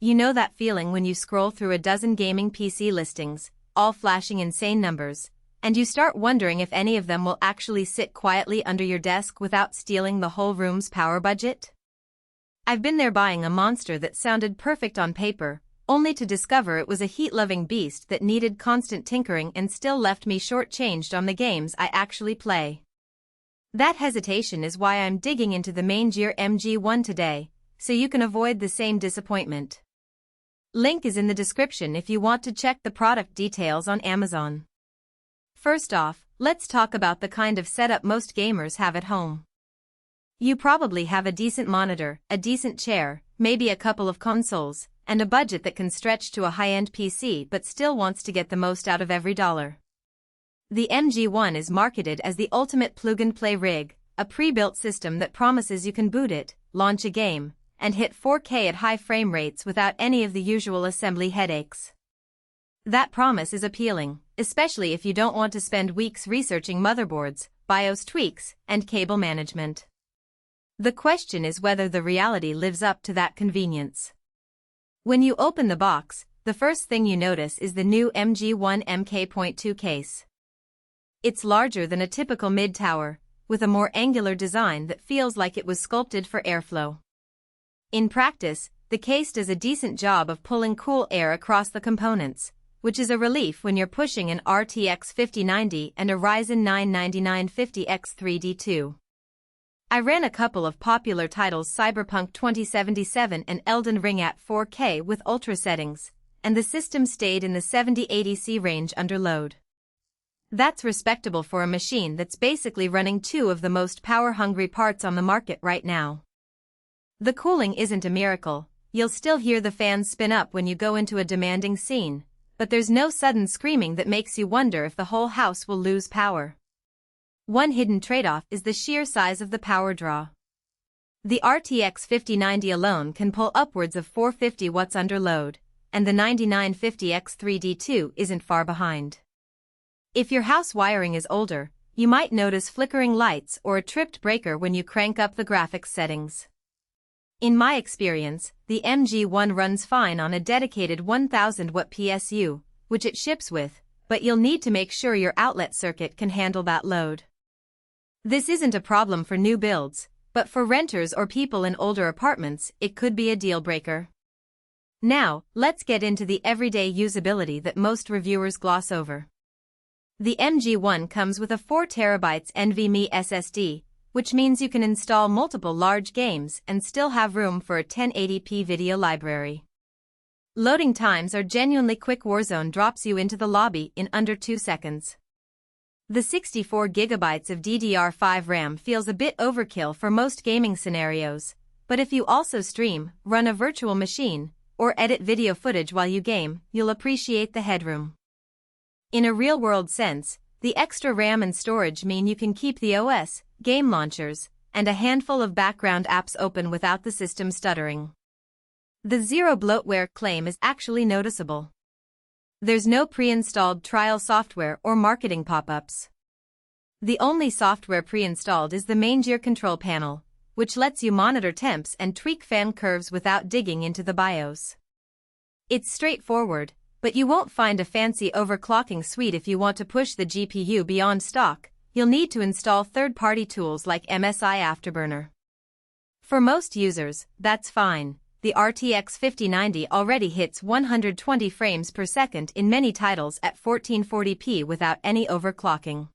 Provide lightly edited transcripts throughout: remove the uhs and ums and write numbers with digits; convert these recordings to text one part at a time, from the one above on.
You know that feeling when you scroll through a dozen gaming PC listings, all flashing insane numbers, and you start wondering if any of them will actually sit quietly under your desk without stealing the whole room's power budget? I've been there buying a monster that sounded perfect on paper, only to discover it was a heat-loving beast that needed constant tinkering and still left me short-changed on the games I actually play. That hesitation is why I'm digging into the MAINGEAR MG1 today, so you can avoid the same disappointment. Link is in the description if you want to check the product details on Amazon. First off, let's talk about the kind of setup most gamers have at home. You probably have a decent monitor, a decent chair, maybe a couple of consoles, and a budget that can stretch to a high-end PC but still wants to get the most out of every dollar. The MG1 is marketed as the ultimate plug-and-play rig, a pre-built system that promises you can boot it, launch a game, and hit 4K at high frame rates without any of the usual assembly headaches. That promise is appealing, especially if you don't want to spend weeks researching motherboards, BIOS tweaks, and cable management. The question is whether the reality lives up to that convenience. When you open the box, the first thing you notice is the new MG1 MK.2 case. It's larger than a typical mid-tower, with a more angular design that feels like it was sculpted for airflow. In practice, the case does a decent job of pulling cool air across the components, which is a relief when you're pushing an RTX 5090 and a Ryzen 9 9950X 3D2. I ran a couple of popular titles, Cyberpunk 2077 and Elden Ring, at 4K with ultra settings, and the system stayed in the 70-80C range under load. That's respectable for a machine that's basically running two of the most power-hungry parts on the market right now. The cooling isn't a miracle, you'll still hear the fans spin up when you go into a demanding scene, but there's no sudden screaming that makes you wonder if the whole house will lose power. One hidden trade-off is the sheer size of the power draw. The RTX 5090 alone can pull upwards of 450 watts under load, and the 9950X 3D2 isn't far behind. If your house wiring is older, you might notice flickering lights or a tripped breaker when you crank up the graphics settings. In my experience, the MG1 runs fine on a dedicated 1000-watt PSU, which it ships with, but you'll need to make sure your outlet circuit can handle that load. This isn't a problem for new builds, but for renters or people in older apartments, it could be a deal-breaker. Now, let's get into the everyday usability that most reviewers gloss over. The MG1 comes with a 4TB NVMe SSD, which means you can install multiple large games and still have room for a 1080p video library. Loading times are genuinely quick. Warzone drops you into the lobby in under 2 seconds. The 64GB of DDR5 RAM feels a bit overkill for most gaming scenarios, but if you also stream, run a virtual machine, or edit video footage while you game, you'll appreciate the headroom. In a real-world sense, the extra RAM and storage mean you can keep the OS, game launchers, and a handful of background apps open without the system stuttering. The zero bloatware claim is actually noticeable. There's no pre-installed trial software or marketing pop-ups. The only software pre-installed is the MAINGEAR control panel, which lets you monitor temps and tweak fan curves without digging into the BIOS. It's straightforward, but you won't find a fancy overclocking suite. If you want to push the GPU beyond stock, you'll need to install third-party tools like MSI Afterburner. For most users, that's fine. The RTX 5090 already hits 120 frames per second in many titles at 1440p without any overclocking.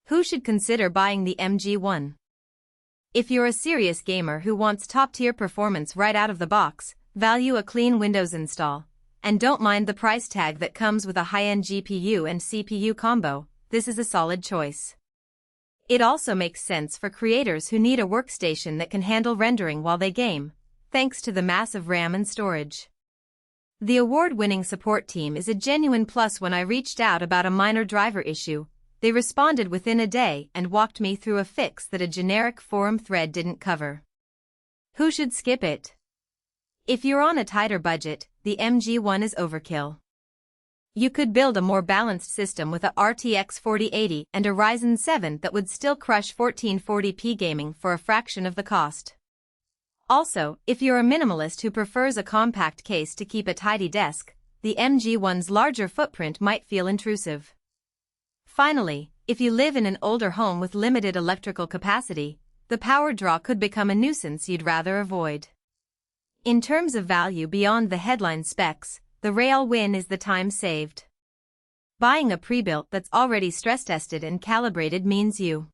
Who should consider buying the MG1? If you're a serious gamer who wants top-tier performance right out of the box, value a clean Windows install, and don't mind the price tag that comes with a high-end GPU and CPU combo, this is a solid choice. It also makes sense for creators who need a workstation that can handle rendering while they game, thanks to the massive RAM and storage. The award-winning support team is a genuine plus. When I reached out about a minor driver issue, they responded within a day and walked me through a fix that a generic forum thread didn't cover. Who should skip it? If you're on a tighter budget, the MG1 is overkill. You could build a more balanced system with a RTX 4080 and a Ryzen 7 that would still crush 1440p gaming for a fraction of the cost. Also, if you're a minimalist who prefers a compact case to keep a tidy desk, the MG1's larger footprint might feel intrusive. Finally, if you live in an older home with limited electrical capacity, the power draw could become a nuisance you'd rather avoid. In terms of value beyond the headline specs, the real win is the time saved. Buying a pre-built that's already stress-tested and calibrated means you